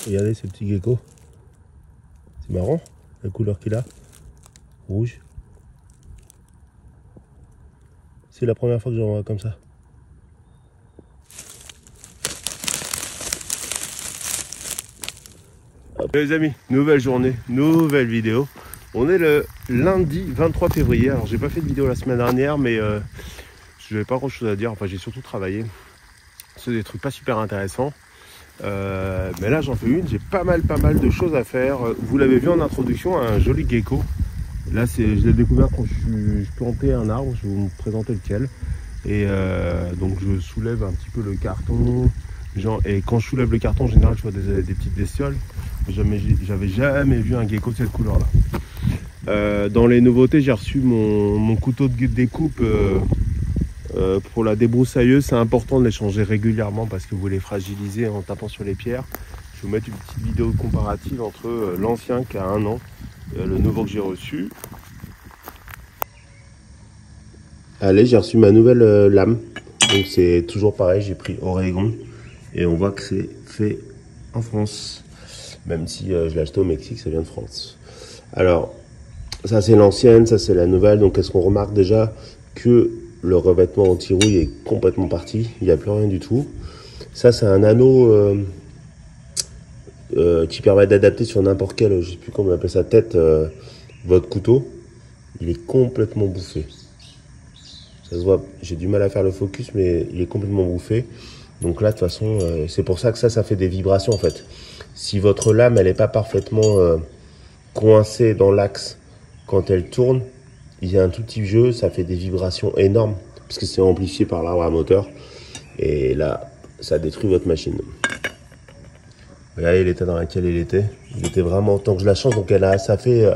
Regardez ce petit gecko. C'est marrant, la couleur qu'il a. Rouge. C'est la première fois que j'en vois comme ça. Les amis, nouvelle journée, nouvelle vidéo. On est le lundi 23 février. Alors j'ai pas fait de vidéo la semaine dernière, mais je n'avais pas grand chose à dire. Enfin j'ai surtout travaillé. C'est des trucs pas super intéressants. Mais là j'en fais une, j'ai pas mal de choses à faire. Vous l'avez vu en introduction, un joli gecko. Là je l'ai découvert quand je plantais un arbre, je vais vous présenter lequel. Et donc je soulève un petit peu le carton. Et quand je soulève le carton, en général je vois des petites bestioles. J'avais jamais vu un gecko de cette couleur là. Dans les nouveautés, j'ai reçu mon couteau de découpe pour la débroussailleuse. C'est important de les changer régulièrement parce que vous les fragilisez en tapant sur les pierres. Je vais vous mettre une petite vidéo comparative entre l'ancien qui a 1 an et le nouveau que j'ai reçu. Allez, j'ai reçu ma nouvelle lame. Donc c'est toujours pareil, j'ai pris Oregon et on voit que c'est fait en France. Même si je l'ai acheté au Mexique, ça vient de France. Alors, ça c'est l'ancienne, ça c'est la nouvelle. Donc est-ce qu'on remarque déjà que le revêtement anti-rouille est complètement parti, il n'y a plus rien du tout. Ça c'est un anneau qui permet d'adapter sur n'importe quelle, je ne sais plus comment on appelle ça, tête, votre couteau. Il est complètement bouffé. Ça se voit, j'ai du mal à faire le focus, mais il est complètement bouffé. Donc là de toute façon, c'est pour ça que ça fait des vibrations en fait. Si votre lame elle n'est pas parfaitement coincée dans l'axe quand elle tourne, il y a un tout petit jeu, ça fait des vibrations énormes parce que c'est amplifié par l'arbre à moteur et là ça détruit votre machine. Regardez l'état dans lequel il était vraiment, tant que je la change, donc ça fait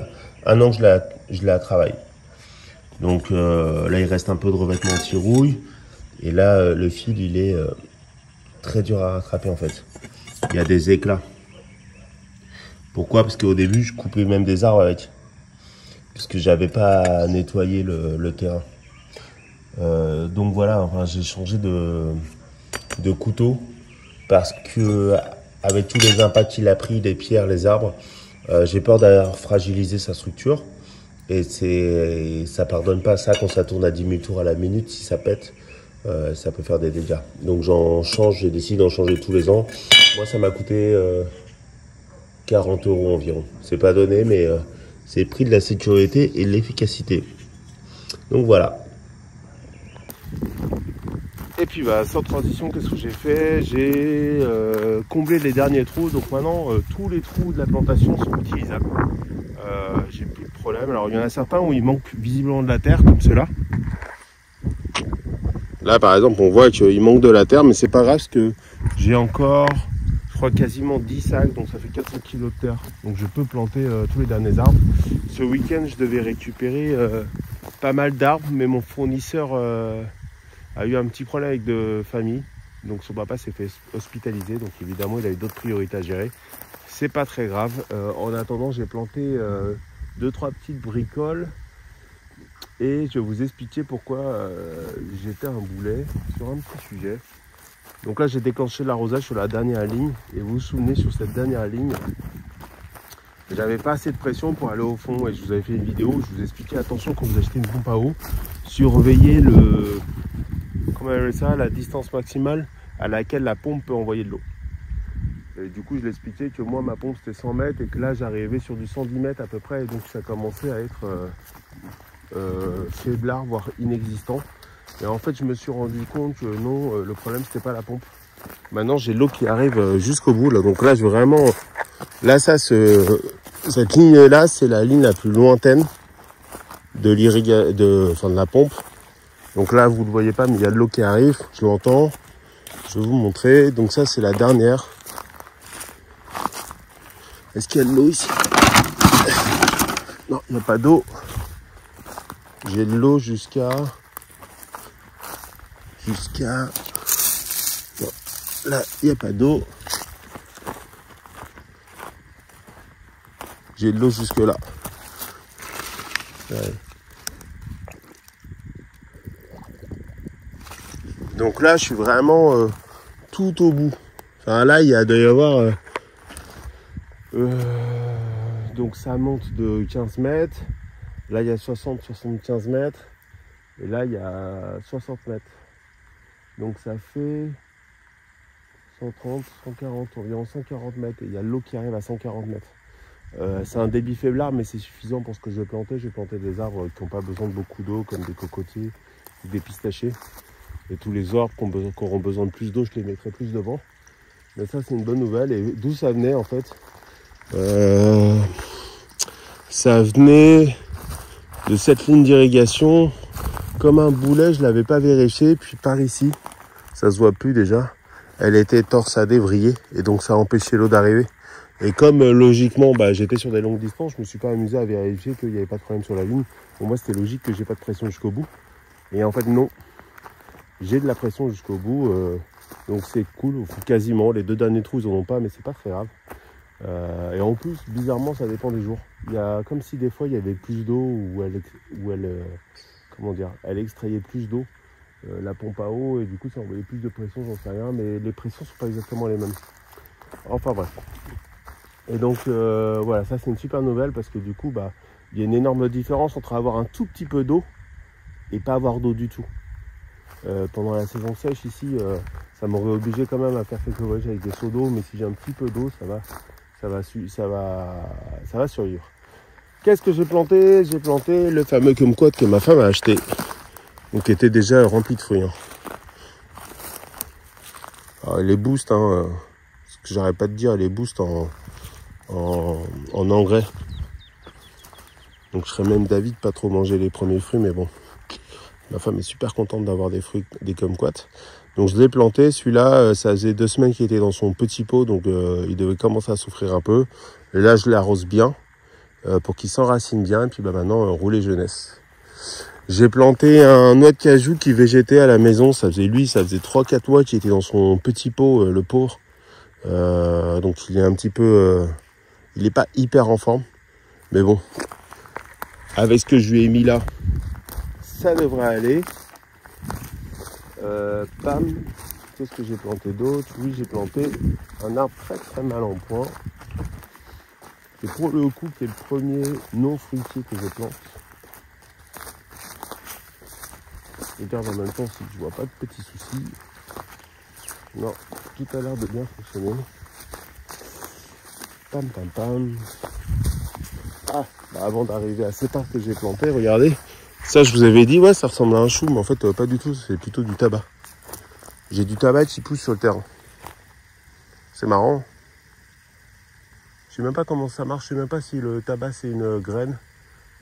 1 an que je la travaille. Donc là il reste un peu de revêtement anti-rouille et là le fil il est très dur à rattraper en fait. Il y a des éclats. Pourquoi? Parce qu'au début, je coupais même des arbres avec. Parce que j'avais pas nettoyé le terrain. Donc voilà, enfin, j'ai changé de couteau. Parce que avec tous les impacts qu'il a pris, les pierres, les arbres, j'ai peur d'avoir fragilisé sa structure. Et ça pardonne pas ça quand ça tourne à 10 000 tours à la minute. Si ça pète, ça peut faire des dégâts. Donc j'en change, j'ai décidé d'en changer tous les ans. Moi, ça m'a coûté 40 € environ. C'est pas donné, mais c'est le prix de la sécurité et de l'efficacité. Donc voilà. Et puis bah, sans transition, qu'est-ce que j'ai fait? J'ai comblé les derniers trous. Donc maintenant, tous les trous de la plantation sont utilisables. J'ai plus de problème. Alors il y en a certains où il manque visiblement de la terre, comme ceux-là. Là par exemple, on voit qu'il manque de la terre, mais c'est pas grave parce que j'ai encore, je crois, quasiment 10 sacs, donc ça fait 400 kg de terre. Donc je peux planter tous les derniers arbres. Ce week-end, je devais récupérer pas mal d'arbres, mais mon fournisseur a eu un petit problème avec de famille. Donc son papa s'est fait hospitaliser, donc évidemment il a eu d'autres priorités à gérer. C'est pas très grave. En attendant, j'ai planté 2-3 petites bricoles. Et je vais vous expliquer pourquoi j'étais un boulet sur un petit sujet. Donc là, j'ai déclenché l'arrosage sur la dernière ligne. Et vous vous souvenez, sur cette dernière ligne, j'avais pas assez de pression pour aller au fond. Et je vous avais fait une vidéo où je vous expliquais, attention, quand vous achetez une pompe à eau, surveillez comment on appelle ça, la distance maximale à laquelle la pompe peut envoyer de l'eau. Et du coup, je l'expliquais que moi, ma pompe, c'était 100 mètres et que là, j'arrivais sur du 110 mètres à peu près. Et donc, ça commençait à être faiblard, voire inexistant. Et en fait, je me suis rendu compte que non, le problème, c'était pas la pompe. Maintenant, j'ai l'eau qui arrive jusqu'au bout. Là. Donc là, je veux vraiment... Là, cette ligne-là, c'est la ligne la plus lointaine de la pompe. Donc là, vous ne le voyez pas, mais il y a de l'eau qui arrive. Je l'entends. Je vais vous montrer. Donc ça, c'est la dernière. Est-ce qu'il y a de l'eau ici? Non, il n'y a pas d'eau. J'ai de l'eau jusqu'à... Non, là, il n'y a pas d'eau. J'ai de l'eau jusque là. Ouais. Donc là, je suis vraiment tout au bout. Enfin là, il doit y avoir Donc ça monte de 15 mètres. Là il y a 60-75 mètres. Et là il y a 60 mètres. Donc ça fait 130, 140, environ 140 mètres. Et il y a l'eau qui arrive à 140 mètres. C'est un débit faiblard, mais c'est suffisant pour ce que je vais planter. Je vais planter des arbres qui n'ont pas besoin de beaucoup d'eau, comme des cocotiers, des pistachés. Et tous les arbres qui auront besoin de plus d'eau, je les mettrai plus devant. Mais ça, c'est une bonne nouvelle. Et d'où ça venait, en fait? Ça venait de cette ligne d'irrigation. Comme un boulet, je ne l'avais pas vérifié. Puis par ici, ça se voit plus déjà. Elle était torsadée, vrillée. Et donc, ça a empêché l'eau d'arriver. Et comme logiquement, j'étais sur des longues distances, je ne me suis pas amusé à vérifier qu'il n'y avait pas de problème sur la ligne. Pour moi, c'était logique que j'ai pas de pression jusqu'au bout. Et en fait, non. J'ai de la pression jusqu'au bout. Donc c'est cool. Quasiment. Les 2 derniers trous, ils n'en ont pas, mais c'est pas très grave. Et en plus, bizarrement, ça dépend des jours. Il y a comme si des fois, il y avait plus d'eau où elle extrayait plus d'eau. La pompe à eau, et du coup, ça envoyait plus de pression, j'en sais rien. Mais les pressions sont pas exactement les mêmes. Enfin bref. Et donc voilà, ça c'est une super nouvelle parce que du coup il y a une énorme différence entre avoir un tout petit peu d'eau et pas avoir d'eau du tout. Pendant la saison sèche ici, ça m'aurait obligé quand même à faire quelques voyages avec des seaux d'eau, mais si j'ai un petit peu d'eau, ça va survivre. Qu'est-ce que j'ai planté? J'ai planté le fameux kumquat que ma femme a acheté, donc qui était déjà rempli de fruits. Alors, les boosts, ce que j'arrête pas de dire, les boosts en engrais. Donc je serais même d'avis de pas trop manger les premiers fruits, mais bon. Ma femme est super contente d'avoir des fruits, des kumquats. Donc je l'ai planté, celui-là, ça faisait 2 semaines qu'il était dans son petit pot, donc il devait commencer à souffrir un peu. Et là je l'arrose bien, pour qu'il s'enracine bien, et puis maintenant rouler jeunesse. J'ai planté un noix de cajou qui végétait à la maison, ça faisait 3-4 mois qu'il était dans son petit pot, le pauvre. Donc il est un petit peu... il n'est pas hyper en forme, mais bon, avec ce que je lui ai mis là, ça devrait aller. Pam, qu'est-ce que j'ai planté d'autre? Oui, j'ai planté un arbre très mal en point. Et pour le coup, qui est le premier non fruitier que je plante. Je regarde en même temps si je vois pas de petits soucis. Non, tout a l'air de bien fonctionner. Pam pam pam. Avant d'arriver à cet arbre que j'ai planté, regardez. Ça, je vous avais dit, ouais, ça ressemble à un chou, mais en fait, pas du tout. C'est plutôt du tabac. J'ai du tabac qui pousse sur le terrain. C'est marrant. Je sais même pas comment ça marche. Je sais même pas si le tabac c'est une graine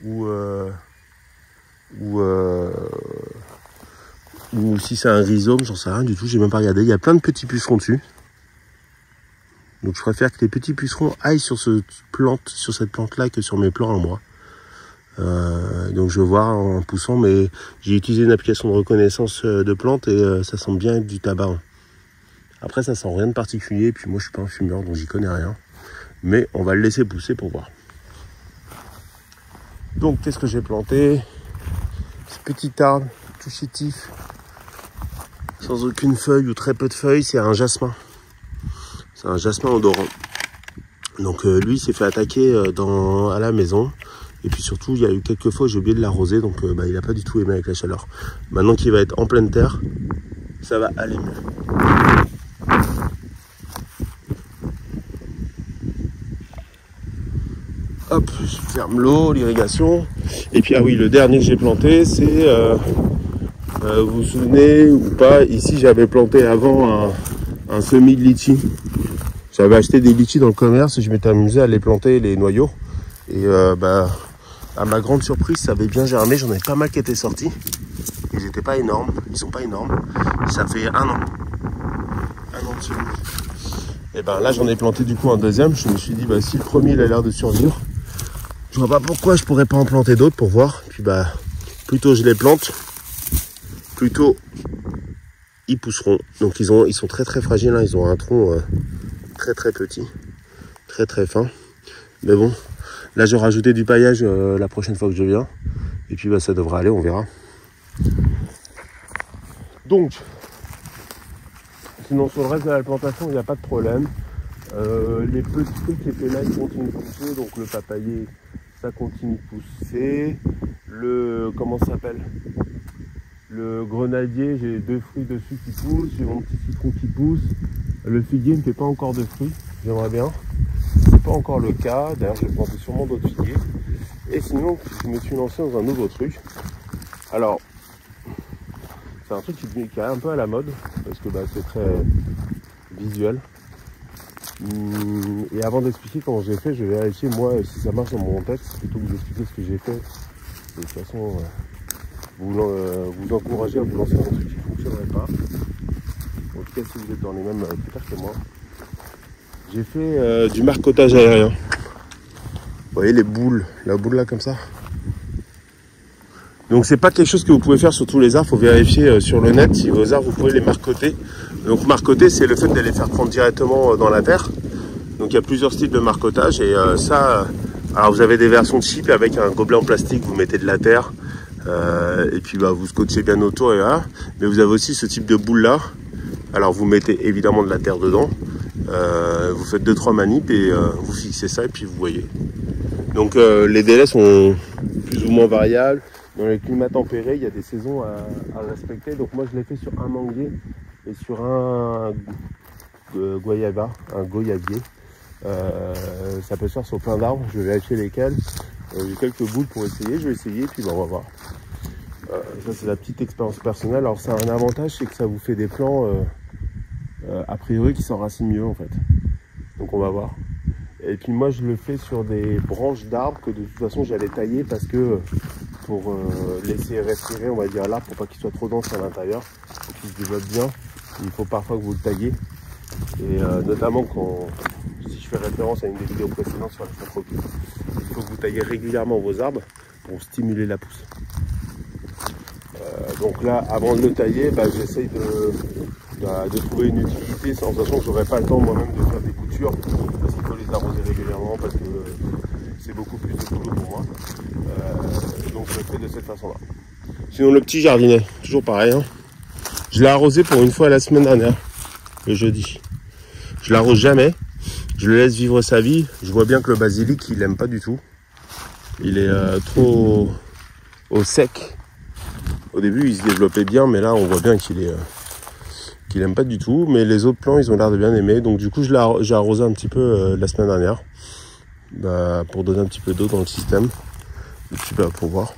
ou si c'est un rhizome. J'en sais rien du tout. J'ai même pas regardé. Il y a plein de petits pucerons dessus. Donc je préfère que les petits pucerons aillent sur cette plante-là que sur mes plants à moi. Donc je vois en poussant, mais j'ai utilisé une application de reconnaissance de plantes et ça sent bien être du tabac. Après ça sent rien de particulier, puis moi je suis pas un fumeur donc j'y connais rien. Mais on va le laisser pousser pour voir. Donc qu'est-ce que j'ai planté? Ce petit arbre tout chétif, sans aucune feuille ou très peu de feuilles, c'est un jasmin. C'est un jasmin odorant. Donc lui s'est fait attaquer à la maison. Et puis surtout, il y a eu quelques fois, j'ai oublié de l'arroser, donc il n'a pas du tout aimé avec la chaleur. Maintenant qu'il va être en pleine terre, ça va aller mieux. Hop, je ferme l'eau, l'irrigation. Et puis, ah oui, le dernier que j'ai planté, c'est... vous vous souvenez ou pas, ici j'avais planté avant un semis de litchi. J'avais acheté des litchis dans le commerce et je m'étais amusé à les planter, les noyaux. Et à ma grande surprise, ça avait bien germé. J'en avais pas mal qui étaient sortis. Ils n'étaient pas énormes. Ils sont pas énormes. Ça fait 1 an. 1 an de semis. Et là, j'en ai planté du coup un deuxième. Je me suis dit, si le premier il a l'air de survivre, je vois pas pourquoi je pourrais pas en planter d'autres pour voir. Puis plus tôt je les plante, plus tôt ils pousseront. Donc ils sont très très fragiles. Ils ont un tronc très très petit, très très fin. Mais bon. Là, je vais rajouter du paillage la prochaine fois que je viens. Et puis, ça devrait aller, on verra. Donc, sinon, sur le reste de la plantation, il n'y a pas de problème. Les petits trucs qui étaient là, ils continuent de pousser, donc le papayer, ça continue de pousser. Le, comment ça s'appelle? Le grenadier, j'ai 2 fruits dessus qui poussent, j'ai mon petit citron qui pousse. Le figuier ne fait pas encore de fruits, j'aimerais bien. C'est pas encore le cas, d'ailleurs je vais planter sûrement d'autres figuiers. Et sinon, je me suis lancé dans un nouveau truc. Alors, c'est un truc qui est un peu à la mode, parce que c'est très visuel. Et avant d'expliquer comment j'ai fait, je vais vérifier moi si ça marche dans mon texte, plutôt que d'expliquer ce que j'ai fait. De toute façon, vous encouragez à vous lancer dans un truc qui ne fonctionnerait pas. En tout cas, si vous êtes dans les mêmes critères que moi. J'ai fait du marcotage aérien. Vous voyez les boules, la boule là comme ça. Donc c'est pas quelque chose que vous pouvez faire sur tous les arbres, il faut vérifier sur le net si vos arbres vous pouvez les marcoter. Donc marcoter, c'est le fait de les faire prendre directement dans la terre. Donc il y a plusieurs styles de marcotage et ça, alors vous avez des versions cheap avec un gobelet en plastique, vous mettez de la terre et puis vous scotchez bien autour et voilà. Mais vous avez aussi ce type de boule là. Alors vous mettez évidemment de la terre dedans, vous faites 2-3 manips et vous fixez ça et puis vous voyez. Donc les délais sont plus ou moins variables. Dans les climats tempérés, il y a des saisons à respecter. Donc moi je l'ai fait sur un manguier et sur un goyava, un goyavier. Ça peut se faire sur plein d'arbres, je vais vérifier lesquels. J'ai quelques boules pour essayer, je vais essayer puis on va voir. Ça c'est la petite expérience personnelle. Alors ça a un avantage, c'est que ça vous fait des plants a priori qui s'enracinent mieux en fait. Donc on va voir. Et puis moi je le fais sur des branches d'arbres que de toute façon j'allais tailler parce que pour laisser respirer on va dire l'arbre pour pas qu'il soit trop dense à l'intérieur, pour qu'il se développe bien. Il faut parfois que vous le taillez. Et notamment si je fais référence à une des vidéos précédentes sur la tropie, il faut que vous taillez régulièrement vos arbres pour stimuler la pousse. Donc là avant de le tailler, j'essaye de trouver une utilité, sans sachant que j'aurais pas le temps moi-même de faire des coutures parce qu'il faut les arroser régulièrement parce que c'est beaucoup plus de boulot pour moi. Donc je le fais de cette façon-là. Sinon le petit jardinet, toujours pareil. Hein. Je l'ai arrosé pour une fois la semaine dernière, le jeudi. Je l'arrose jamais, je le laisse vivre sa vie. Je vois bien que le basilic il aime pas du tout. Il est trop au sec. Au début il se développait bien, mais là on voit bien qu'il aime pas du tout, mais les autres plants ils ont l'air de bien aimer, donc du coup j'ai arrosé un petit peu la semaine dernière pour donner un petit peu d'eau dans le système et puis pour voir.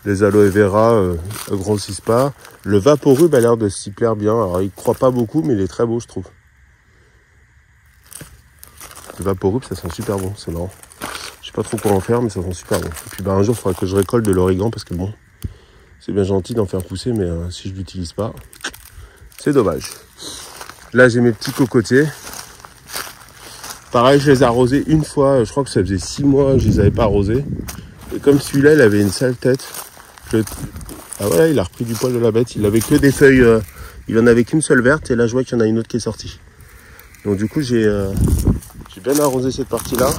Les aloe vera grossissent pas. Le vaporub a l'air de s'y plaire bien, alors il croît pas beaucoup mais il est très beau je trouve. Le vaporub ça sent super bon, c'est marrant. Je sais pas trop quoi en faire mais ça sent super bon. Et puis un jour il faudra que je récolte de l'origan parce que bon, c'est bien gentil d'en faire pousser mais si je l'utilise pas, c'est dommage. Là j'ai mes petits cocotiers. Pareil je les ai arrosés une fois, je crois que ça faisait 6 mois que je les avais pas arrosés. Et comme celui-là il avait une sale tête. Ah ouais, il a repris du poil de la bête. Il avait que des feuilles, il en avait qu'une seule verte et là je vois qu'il y en a une autre qui est sortie. Donc du coup j'ai bien arrosé cette partie-là.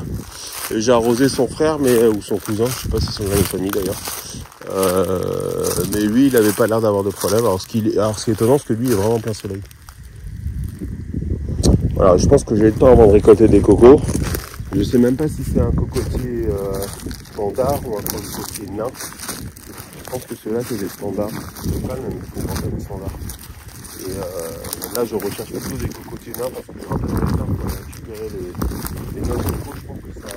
J'ai arrosé son frère ou son cousin, je sais pas si c'est son de famille d'ailleurs. Mais lui il n'avait pas l'air d'avoir de problème. Alors ce qui est étonnant c'est que lui il est vraiment plein soleil. Voilà, je pense que j'ai le temps avant de récolter des cocos. Je sais même pas si c'est un cocotier standard ou un cocotier nain. Je pense que ceux-là c'est des standards. C'est pas le même qu'on appelle des standards. Et là je recherche plutôt des cocotiers nains parce que je rappelle pour récupérer les noix de coco. Je pense que ça,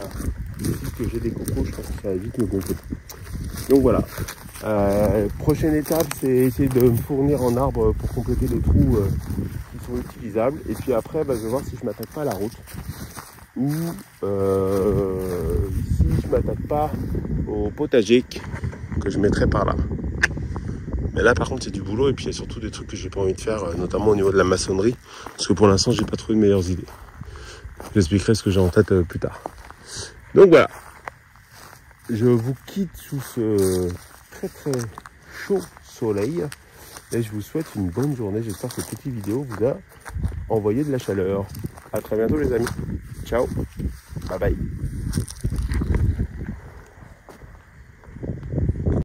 depuis que j'ai des cocos, je pense que ça va vite me gonfler. Donc voilà. Prochaine étape, c'est essayer de me fournir en arbre pour compléter les trous qui sont utilisables. Et puis après, je vais voir si je m'attaque pas à la route ou si je m'attaque pas au potager que je mettrai par là. Mais là, par contre, c'est du boulot et puis il y a surtout des trucs que j'ai pas envie de faire, notamment au niveau de la maçonnerie, parce que pour l'instant, j'ai pas trouvé de meilleures idées. J'expliquerai ce que j'ai en tête plus tard. Donc voilà. Je vous quitte sous ce très très chaud soleil et je vous souhaite une bonne journée. J'espère que cette petite vidéo vous a envoyé de la chaleur. À très bientôt les amis. Ciao. Bye bye.